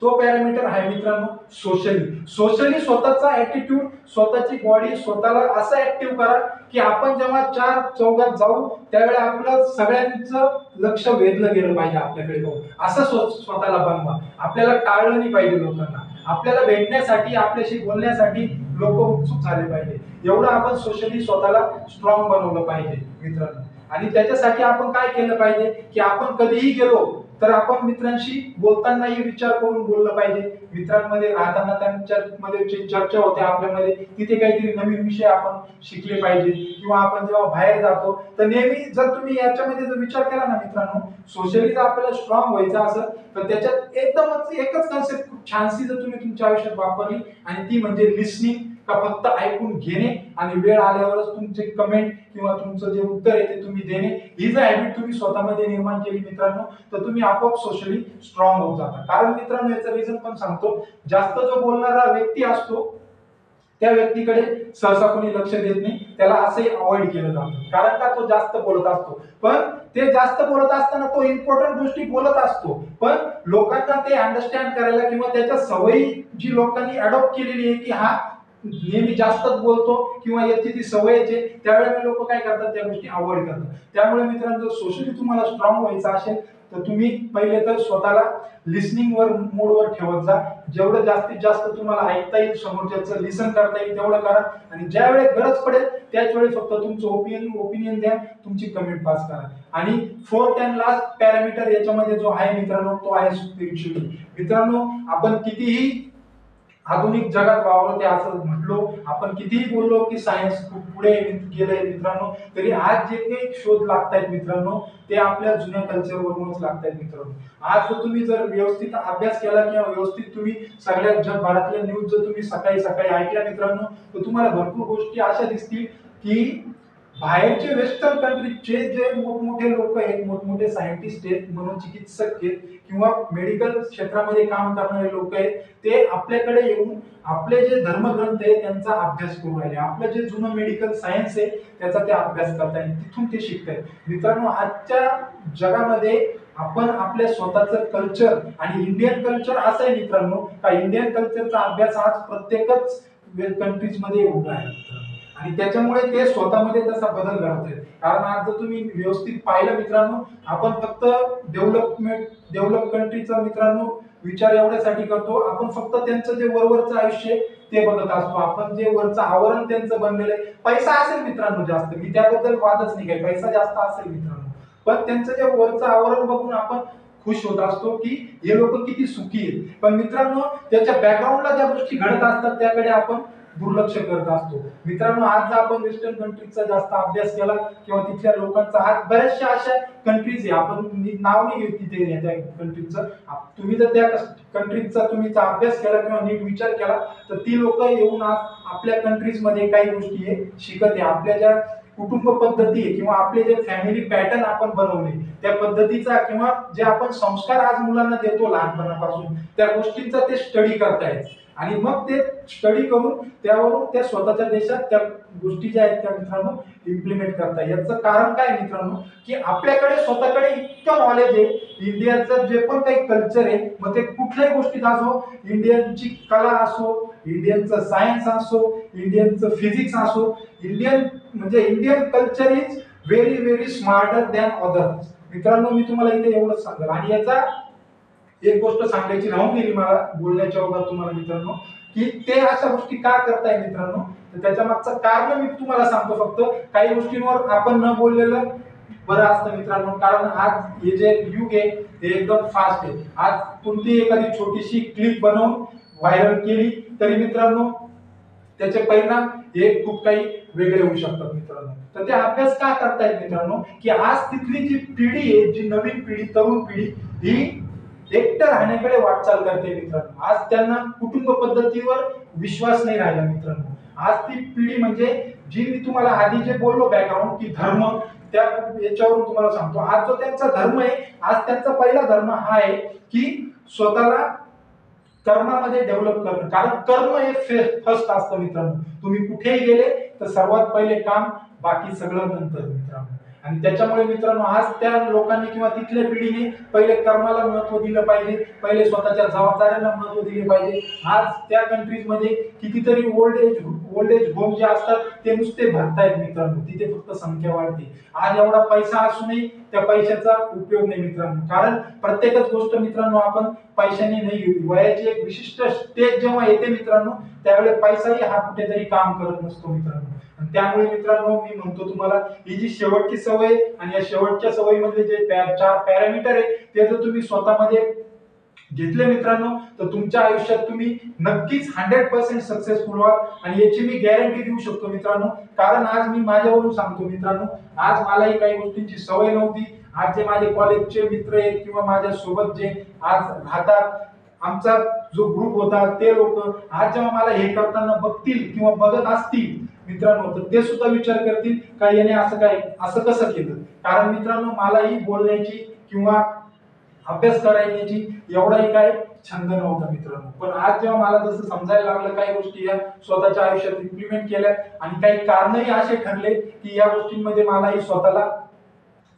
तो पॅरामीटर आहे मित्रांनो सोशली स्वतःचा ऍटिट्यूड, स्वतःची बॉडी स्वतःला असं ऍक्टिव्ह करा की आपण जेव्हा 4 चौघात जाऊ त्यावेळी आपलं सगळ्यांचं लक्ष वेधलं गेलं पाहिजे आपल्याकडे बघून. असं स्वतःला बनवा. आपल्याला टाळलं नाही पाहिजे लोकांना. आपल्याला भेटण्यासाठी आपल्याशी बोलण्यासाठी लोक उत्सुक झाले पाहिजे. एवढं आपण सोशली स्वतःला स्ट्रॉंग बनवलं पाहिजे मित्रांनो. आणि त्याच्यासाठी आपण काय केलं पाहिजे की आपण कधीही गेलो तर आपण मित्रांशी बोलतानाही विचार करून बोललं पाहिजे. मित्रांमध्ये राहताना त्यांच्यामध्ये चर्चा होते आपल्यामध्ये, तिथे काहीतरी नवीन विषय आपण शिकले पाहिजे. किंवा आपण जेव्हा बाहेर जातो तर नेहमी जर तुम्ही याच्यामध्ये जर विचार केला ना मित्रांनो सोशली जर आपल्याला स्ट्रॉंग व्हायचं असेल तर त्याच्यात एकदमच एकच कन्सेप्ट खूप छानशी जर तुम्ही तुमच्या आयुष्यात वापरली आणि ती म्हणजे लिसनिंग. का फक्त ऐकून घेणे आणि वेळ आल्यावरच तुमचे कमेंट किंवा तुमचं जे उत्तर आहे ते तुम्ही देणे, ही जर हॅबिट तुम्ही स्वतःमध्ये निर्माण केली मित्रांनो तर तुम्ही आपोआप सोशली स्ट्रॉंग होत जाता. कारण मित्रांनो याचं रिझन पण सांगतो, जास्त जो बोलणारा व्यक्ती असतो त्या व्यक्तीकडे सहसा कोणी लक्ष देत नाही, त्याला असंही अवॉइड केलं जातं. कारण का तो जास्त बोलत असतो. पण ते जास्त बोलत असताना तो इम्पॉर्टंट गोष्टी बोलत असतो, पण लोकांना ते अंडरस्टँड करायला किंवा त्याच्या सवयी जी लोकांनी अडॉप्ट केलेली आहे की हा नेहमी जास्तच बोलतो किंवा याची ती सवय आहे त्यावेळेला लोक काय करतात त्या गोष्टी अवॉइड करतात. त्यामुळे मित्रांनो सोशली तुम्हाला स्ट्रॉंग व्हायचं असेल तर तुम्ही पहिले तर स्वतःला लिसनिंग वर मोडवर ठेवत जा. जेवढं जास्तीत जास्त तुम्हाला ऐकता येईल समोरच्याचं लिसन करता येईल तेवढं करा. आणि ज्या वेळेस गरज पडेल त्याच वेळेस फक्त तुमचं ओपिनियन द्या, तुमची कमेंट पास करा. आणि फोर्थ अँड लास्ट पॅरामीटर याच्यामध्ये जो आहे मित्रांनो तो आहे स्पिरिच्युअली. मित्रांनो आपण कितीही आधुनिक जगात वावरते असं म्हटलो, आपण कितीही बोललो की सायन्स खूप पुढे गेलंय मित्रांनो, तरी आज जे काही शोध लागतायत मित्रांनो ते आपल्या जुन्या कल्चरवरूनच लागतायत मित्रांनो. आज जर तुम्ही जर व्यवस्थित अभ्यास केला किंवा व्यवस्थित तुम्ही सगळ्या जगभरातल्या न्यूज जर तुम्ही सकाळी सकाळी ऐकल्या मित्रांनो तर तुम्हाला भरपूर गोष्टी अशा दिसतील की बाहेरचे वेस्टर्न कंट्रीजचे जे मोठमोठे लोक आहेत, मोठमोठे सायंटिस्ट आहेत, मनोचिकित्सक आहेत किंवा मेडिकल क्षेत्रामध्ये काम करणारे लोक आहेत, ते आपल्याकडे येऊन आपले जे धर्मग्रंथ आहे त्यांचा अभ्यास करू राहिले. आपलं जे जुनं मेडिकल सायन्स आहे त्याचा ते अभ्यास करतायत, तिथून ते शिकतायत. मित्रांनो आजच्या जगामध्ये आपण आपल्या स्वतःचं कल्चर आणि इंडियन कल्चर असं आहे मित्रांनो का इंडियन कल्चरचा अभ्यास आज प्रत्येकच कंट्रीज मध्ये उभा आहे आणि त्याच्यामुळे ते स्वतःमध्ये तसा बदल घडत आहेत. कारण आज जर तुम्ही व्यवस्थित पाहिलं मित्रांनो आपण फक्त डेव्हलप कंट्रीचा मित्रांनो विचार एवढ्यासाठी करतो, आपण फक्त त्यांचं जे वरवरचं आयुष्य ते बघत असतो. आपण जे वरचं आवरण त्यांचं बनलेलं आहे, पैसा असेल मित्रांनो जास्त, मी त्याबद्दल वादच नाही काही, पैसा जास्त असेल मित्रांनो, पण त्यांचं जे वरचं आवरण बघून आपण खुश होत असतो की हे लोक किती सुखी आहेत. पण मित्रांनो त्याच्या बॅकग्राऊंडला ज्या गोष्टी घडत असतात त्याकडे आपण दुर्लक्ष करत असतो. मित्रांनो आज जर आपण वेस्टर्न कंट्रीजचा जास्त अभ्यास केला किंवा तिथल्या लोकांचा, आज बऱ्याचशा अशा कंट्रीज आहे आपण नाव नाही घेत तिथे त्या कंट्रीजचं, तुम्ही जर त्या कंट्रीजचा तुम्ही अभ्यास केला किंवा नीट विचार केला तर ती लोक येऊन आज आपल्या कंट्रीज मध्ये काही गोष्टी शिकत आहे. आपल्या ज्या कुटुंब पद्धती आहे किंवा आपले जे फॅमिली पॅटर्न आपण बनवले त्या पद्धतीचा किंवा जे आपण संस्कार आज मुलांना देतो लहानपणापासून त्या गोष्टींचा ते स्टडी करतायत आणि मग ते स्टडी करून त्यावरून त्या स्वतःच्या देशात त्या गोष्टी ज्या आहेत त्या मित्रांनो इम्प्लिमेंट करताय। याचं कारण काय मित्रांनो की आपल्याकडे स्वतःकडे इतकं नॉलेज आहे, इंडियाचं जे पण काही कल्चर आहे मग ते कुठल्याही गोष्टीत असो, इंडियनची कला असो, इंडियनचं सायन्स असो, इंडियनचं फिजिक्स असो, Indian culture is very very smarter than others. मित्रांनो मी तुम्हाला इथे एवढंच सांगेल आणि याचा एक गोष्ट सांगायची राहून गेली मला बोलण्याच्या ओघात तुम्हाला मित्रांनो की ते अशा गोष्टी का करताय मित्रांनो, तर त्याच्या मागचं कारण मी तुम्हाला सांगतो। फक्त काही गोष्टींवर आपण न बोललेलं बरं असतं मित्रांनो, कारण आज हे जे युग आहे ते एकदम फास्ट आहे। आज कोणती एखादी छोटीशी क्लिप बनवून व्हायरल केली तरी मित्रांनो त्याचे परिणाम हे खूप काही वेगळे होऊ शकतात मित्रांनो। तर ते अभ्यास का करतायत मित्रांनो की आज तिथली जी पिढी आहे, जी नवीन पिढी, तरुण पिढी ही एकटं राहण्याकडे वाटचाल करते मित्रांनो। आज त्यांना कुटुंब पद्धतीवर विश्वास नाही राहिला मित्रांनो। आज ती पिढी म्हणजे जी मी तुम्हाला आधी जे बोललो बॅकग्राऊंड की धर्म, त्या याच्यावरून तुम्हाला सांगतो आज जो त्यांचा धर्म आहे, आज त्यांचा पहिला धर्म हा आहे की स्वतःला कर्मामध्ये डेव्हलप करणं। कारण कर्म हे फर्स्ट असतं मित्रांनो। तुम्ही कुठेही गेले तर सर्वात पहिले काम, बाकी सगळं नंतर मित्रांनो। आणि त्याच्यामुळे मित्रांनो आज त्या लोकांनी किंवा तिथल्या पिढीने पहिले कर्माला महत्त्व दिलं पाहिजे, पहिले स्वतःच्या जबाबदाऱ्यांना महत्त्व दिले पाहिजे। आज त्या कंट्रीज मध्ये कितीतरी ओल्ड एज होम जे असतात ते नुसते भरतायत मित्रांनो, तिथे फक्त संख्या वाढते। आज एवढा पैसा असूनही त्या पैशाचा उपयोग नाही मित्रांनो, कारण प्रत्येकच गोष्ट मित्रांनो आपण पैशाने नाही, वयाची एक विशिष्ट स्टेज जेव्हा येते मित्रांनो त्यावेळेस पैसाही हा कुठेतरी काम करत नसतो मित्रांनो। त्यामुळे मित्रांनो मी म्हणतो तुम्हाला ही जी शेवटची सवय आणि या शेवटच्या सवयीमध्ये जे 4 पॅरामीटर आहे ते जर तुम्ही स्वतःमध्ये घेतले मित्रांनो तर तुमच्या आयुष्यात तुम्ही नक्कीच 100% सक्सेसफुल व्हाल आणि याची मी गॅरंटी देऊ शकतो मित्रांनो। कारण आज मी माझ्यावरून सांगतो मित्रांनो, आज मलाही काही गोष्टींची सवय नव्हती। आज जे माझे कॉलेजचे मित्र आहेत किंवा माझ्या सोबत जे आज राहतात, आमचा जो ग्रुप होता ते लोक आज जेव्हा मला हे करताना बघतील किंवा बघत असतील मित्रांनो तर ते सुद्धा विचार करतील का याने असं कसं केलं। कारण मित्रांनो मलाही बोलण्याची किंवा अभ्यास करायची एवढाही काय छंद नव्हता मित्रांनो, पण आज जेव्हा मला जसं समजायला लागलं काही गोष्टी या स्वतःच्या आयुष्यात इम्प्लिमेंट केल्या आणि काही कारणही असे ठरले की या गोष्टींमध्ये मलाही स्वतःला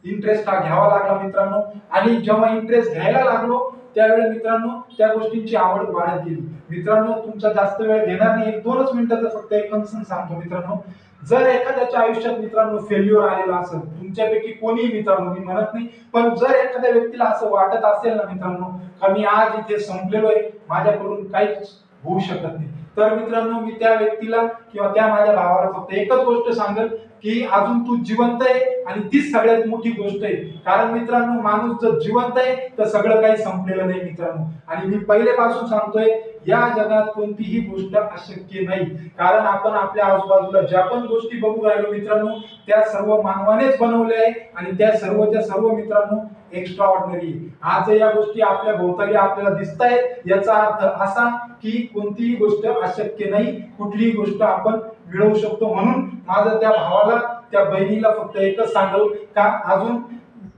इंटरेस्ट हा घ्यावा लागला मित्रांनो। आणि जेव्हा इंटरेस्ट घ्यायला लागलो त्यावेळेस मित्रांनो त्या गोष्टींची आवड वाढत गेली मित्रांनो। तुमचा जास्त वेळ घेणार नाही, 1-2 मिनिटाचा फक्त एक कन्सर्न सांगतो मित्रांनो। जर एखाद्याच्या आयुष्यात मित्रांनो फेल्युअर आलेला असेल, तुमच्यापैकी कोणीही मित्रांनो मी म्हणत नाही, पण जर एखाद्या व्यक्तीला असं वाटत असेल ना मित्रांनो का मी आज इथे संपलेलो आहे, माझ्याकडून काहीच होऊ शकत नाही, तर मित्रांनो मी त्या व्यक्तीला किंवा त्या माझ्या भावाला फक्त एकच गोष्ट सांगेल की अजून तू जिवंत आहे आणि तीच सगळ्यात मोठी गोष्ट आहे। कारण मित्रांनो माणूस जर जिवंत आहे तर सगळं काही संपलेलं नाही मित्रांनो। आणि मी पहिलेपासून सांगतोय या जगात कोणतीही गोष्ट अशक्य नाही, कारण आपण आपल्या आजूबाजूला ज्या पण गोष्टी बघू राहिलो मित्रांनो त्या सर्व मानवानेच बनवल्या आहे आणि त्या सर्वच्या सर्व मित्रांनो एक्स्ट्रा ऑर्डिनरी। आज या गोष्टी आपल्या भोवताली आपल्याला दिसत आहेत याचा अर्थ असा की कोणतीही गोष्ट अशक्य नाही, कुठलीही गोष्ट आपण मिळवू शकतो। म्हणून माझं त्या भावाला त्या बहिणीला फक्त एकच सांगेल का अजून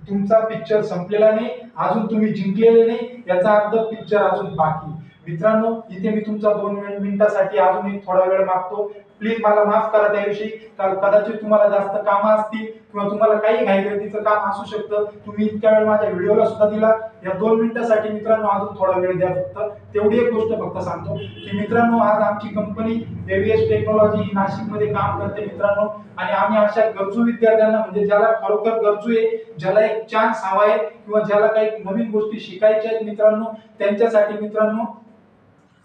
तुमचा पिक्चर संपलेला नाही, अजून तुम्ही जिंकलेले नाही, याचा अर्थ पिक्चर अजून बाकी। मित्रांनो इथे मी तुमचा 2 मिनिटासाठी अजून एक थोडा वेळ मागतो, प्लीज मला माफ करा त्याविषयी। कदाचित तुम्हाला जास्त कामं असतील किंवा तुम्हाला काही घाईगर्दीचं काम असू शकतं, तुम्ही इतक्या वेळ माझ्या व्हिडिओला सुद्धा दिला। या 2 मिनिटासाठी मित्रांनो अजून थोडा वेळ द्या फक्त, तेवढी एक गोष्ट फक्त सांगतो की मित्रांनो आज आमची कंपनी एव्हीएस टेक्नॉलॉजी ही नाशिकमध्ये काम करते मित्रांनो। आणि आम्ही अशा गरजू विद्यार्थ्यांना म्हणजे ज्याला खरोखर गरजू आहे, ज्याला एक चान्स हवा आहे किंवा ज्याला काही नवीन गोष्टी शिकायच्या आहेत मित्रांनो, त्यांच्यासाठी मित्रांनो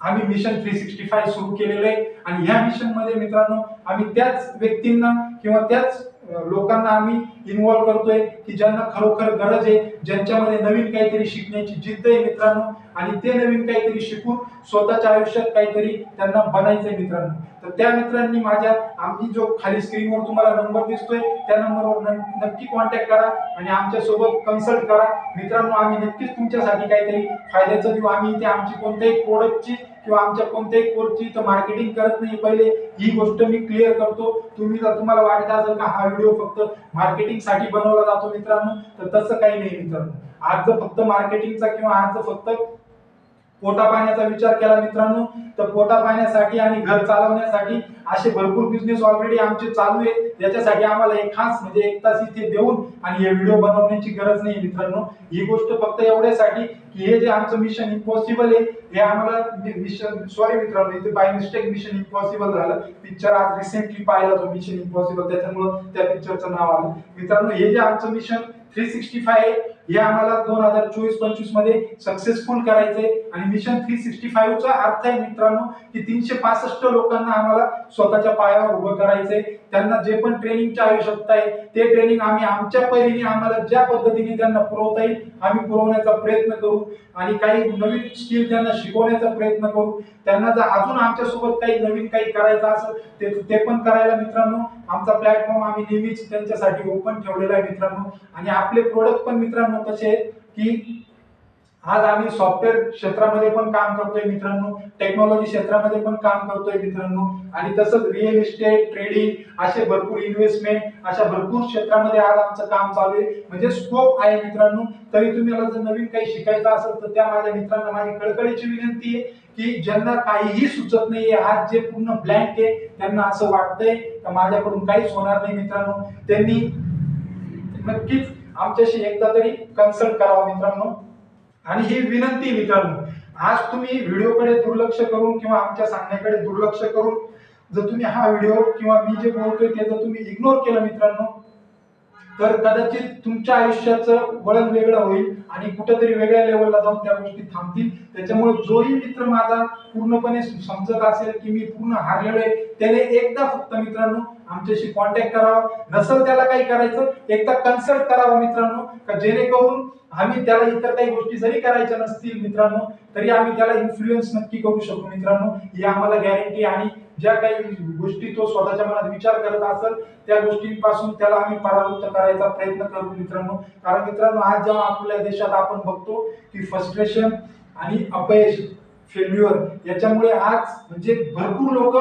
आम्ही मिशन 365 सुरू केलेलं आहे। आणि ह्या मिशन मध्ये मित्रांनो आम्ही त्याच व्यक्तींना किंवा त्याच लोकांना आम्ही इन्व्हॉल्व करतोय की ज्यांना खरोखर गरज आहे, ज्यांच्यामध्ये नवीन काहीतरी शिकण्याची जिद्द आहे मित्रांनो, आणि ते नवीन काहीतरी शिकून स्वतःच्या आयुष्यात काहीतरी त्यांना बनायचंय मित्रांनो. तर त्या मित्रांनी आम्ही जो खाली स्क्रीनवर तुम्हाला नंबर दिसतोय त्या नंबरवर नक्की कॉन्टॅक्ट करा आणि आमच्या सोबत कन्सल्ट करा मित्रांनो. आम्ही नक्कीच तुमच्यासाठी काहीतरी फायद्याचं देऊ. आम्ही इथे आमची कोणत्याही प्रोडक्टची किंवा आमच्या कोणत्याही कोर्सची तर मार्केटिंग करत नाही. पहिले ही गोष्ट मी क्लिअर करतो. तुम्हाला वाटत असेल का हा व्हिडिओ फक्त मार्केटिंग साठी बनवला जातो मित्रांनो, तर तसं काही नाही मित्रांनो. आज जर फक्त मार्केटिंगचा किंवा आज जर फक्त पोटा पाण्याचा विचार केला मित्रांनो, तर पोटा पाण्यासाठी आणि घर चालवण्यासाठी असे भरपूर बिझनेस ऑलरेडी आमचे चालू आहेत. याच्यासाठी आम्हाला एक खास म्हणजे 1 तास इथे देऊन आणि हे व्हिडिओ बनवण्याची गरज नाही मित्रांनो. ही गोष्ट फक्त एवढ्यासाठी की हे जे आमचं मिशन इम्पॉसिबल आहे, हे आम्हाला मिशन सॉरी मित्रांनो, इथे बाय मिस्टेक मिशन इम्पॉसिबल झालं. पिक्चर आज रिसेंटली पाहिला तो मिशन इम्पॉसिबल, त्याच्यामुळे त्या पिक्चरचं नाव आलं मित्रांनो. हे जे आमचं मिशन 365 आहे, हे आम्हाला 2024-25 मध्ये सक्सेसफुल करायचंय. आणि मिशन 365 चा अर्थ आहे मित्रांनो की 365 लोकांना आम्हाला स्वतःच्या पायावर उभं करायचंय. त्यांना जे पण ट्रेनिंगची आवश्यकता आहे ते ट्रेनिंग आम्ही आमच्या परीने आम्हाला ज्या पद्धतीने त्यांना पुरवता येईल आम्ही पुरवण्याचा प्रयत्न करू आणि काही नवीन स्किल त्यांना शिकवण्याचा प्रयत्न करू. त्यांना जर अजून आमच्या सोबत काही नवीन काही करायचं असेल ते पण करायला मित्रांनो आमचा प्लॅटफॉर्म आम्ही नेहमीच त्यांच्यासाठी ओपन ठेवलेला आहे मित्रांनो. आणि आपले प्रोडक्ट पण मित्रांनो तसे आहेत की आज आम्ही सॉफ्टवेअर क्षेत्रामध्ये पण काम करतोय मित्रांनो, टेक्नॉलॉजी क्षेत्रामध्ये पण काम करतोय मित्रांनो, आणि तसंच रिअल इस्टेट, ट्रेडिंग असे भरपूर इन्व्हेस्टमेंट अशा भरपूर क्षेत्रामध्ये आज आमचं काम चालू आहे. म्हणजे स्कोप आहे मित्रांनो. तरी तुम्हाला जर नवीन काही शिकायचं असेल तर त्या माझ्या मित्रांना माझी कळकळीची विनंती आहे की ज्यांना काहीही सुचत नाहीये, आज जे पूर्ण ब्लँक आहे, त्यांना असं वाटतंय की माझ्याकडून काहीच होणार नाही मित्रांनो, त्यांनी नक्कीच आमच्याशी एकदा तरी कन्सल्ट करावा मित्रांनो. आणि ही विनंती मित्रांनो, आज तुम्ही व्हिडिओकडे दुर्लक्ष करून किंवा आमच्या सांगण्याकडे दुर्लक्ष करून जर तुम्ही हा व्हिडिओ किंवा मी जे बोलतोय ते जर तुम्ही इग्नोर केलं मित्रांनो, तर कदाचित तुमच्या आयुष्याचं वळण वेगळं होईल आणि कुठेतरी वेगळ्या लेवलला जाऊन त्या गोष्टी थांबतील. त्याच्यामुळे जोही मित्र माझा पूर्णपणे समजत असेल की मी पूर्ण हारलेलो आहे, त्याने एकदा फक्त मित्रांनो आमच्याशी कॉन्टॅक्ट करावा. नसेल त्याला काही करायचं, एकदा कन्सल्ट करावा मित्रांनो, का जेणेकरून आम्ही त्याला इतर काही गोष्टी जरी करायच्या नसतील मित्रांनो तरी आम्ही त्याला इन्फ्लुएन्स नक्की करू शकू मित्रांनो, ही आम्हाला गॅरंटी. आणि ज्या काही गोष्टी तो स्वतःच्या मनात विचार करत असेल त्या गोष्टींपासून त्याला आम्ही परावृत्त करायचा प्रयत्न करू मित्रांनो. कारण मित्रांनो आज जेव्हा आपल्या देशात आपण बघतो की फ्रस्ट्रेशन आणि अपयश, फेल्युअर याच्यामुळे आज म्हणजे भरपूर लोक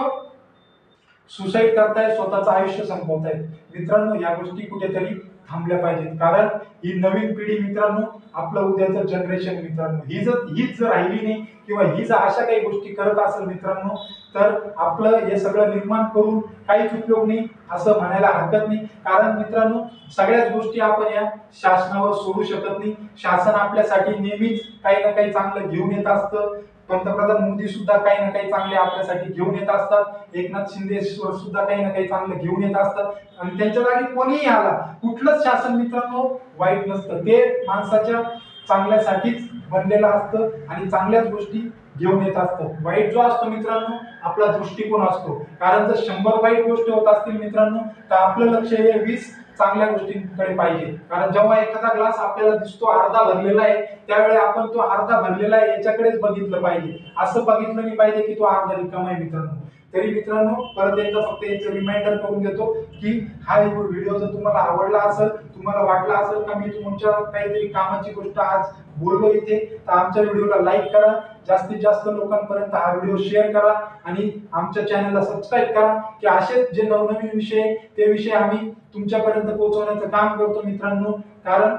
सुसाईड करतायत, स्वतःचं आयुष्य संपवतायत मित्रांनो. या गोष्टी कुठेतरी थांबल्या पाहिजेत. कारण ही नवीन पिढी मित्रांनो, आपलं उद्याचं जनरेशन मित्रांनो, हीच जर राहिली नाही किंवा ही जर अशा काही गोष्टी करत असेल मित्रांनो, तर आपलं हे सगळं निर्माण करून काहीच उपयोग नाही असं म्हणायला हरकत नाही. कारण मित्रांनो सगळ्याच गोष्टी आपण या शासनावर सोडू शकत नाही. शासन आपल्यासाठी नेहमीच काही ना काही चांगलं घेऊन येत असतं. पंतप्रधान मोदी सुद्धा काही ना काही चांगले आपल्यासाठी घेऊन येत असतात. एकनाथ शिंदे सुद्धा काही ना काही चांगलं घेऊन येत असतात. आणि त्यांच्या जागी कोणीही आला, कुठलंच शासन मित्रांनो वाईट नसतं, ते माणसाच्या चांगल्यासाठीच बनलेलं असतं आणि चांगल्याच गोष्टी घेऊन येत असतं. वाईट जो असतो मित्रांनो आपला दृष्टिकोन असतो. कारण जर 100 वाईट गोष्टी होत असतील मित्रांनो तर आपलं लक्ष हे 20 चांगल्या गोष्टींकडे पाहिजे. कारण जेव्हा एखादा ग्लास आपल्याला दिसतो अर्धा भरलेला आहे, त्यावेळी आपण तो अर्धा भरलेला आहे याच्याकडेच बघितलं पाहिजे, असं बघितलं नाही पाहिजे की तो अर्धा रिकामा आहे मित्रांनो. तरी मित्रांनो परत एकदा फक्त याचं रिमाइंडर करून देतो की हा व्हिडिओ जर तुम्हाला आवडला असेल, तुम्हाला वाटला असेल का मी तुमच्या काहीतरी कामाची गोष्ट आज बोललो इथे, तर आमच्या व्हिडिओला लाईक करा, जास्तीत जास्त लोकांपर्यंत हा व्हिडिओ शेअर करा आणि आमच्या चॅनलला सबस्क्राईब करा की असे जे नवनवीन विषय ते विषय आम्ही तुमच्यापर्यंत पोहोचवण्याचं काम करतो मित्रांनो. कारण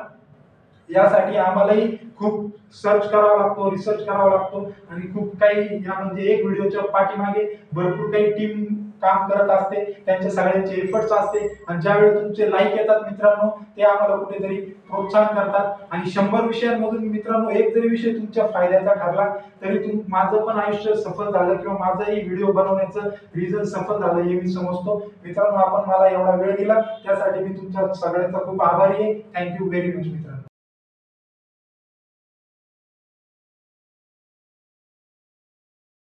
यासाठी आम्हालाही खूप सर्च करावा लागतो, रिसर्च करावा लागतो आणि खूप काही यामध्ये एक व्हिडिओच्या पाठीमागे भरपूर काही टीम काम करत असते, त्यांचे सगळ्यांचे एफर्ट्स असते. आणि ज्यावेळी तुमचे लाईक येतात मित्रांनो ते आम्हाला कुठेतरी प्रोत्साहन करतात. आणि 100 विषयांमधून मित्रांनो एक जरी विषय तुमच्या फायद्याचा ठरला तरी माझं पण आयुष्य सफल झालं किंवा माझंही व्हिडिओ बनवण्याचं रिझन सफल झालं हे मी समजतो मित्रांनो. आपण मला एवढा वेळ दिला त्यासाठी मी तुमच्या सगळ्यांचा खूप आभारी आहे. थँक्यू व्हेरी मच मित्रांनो.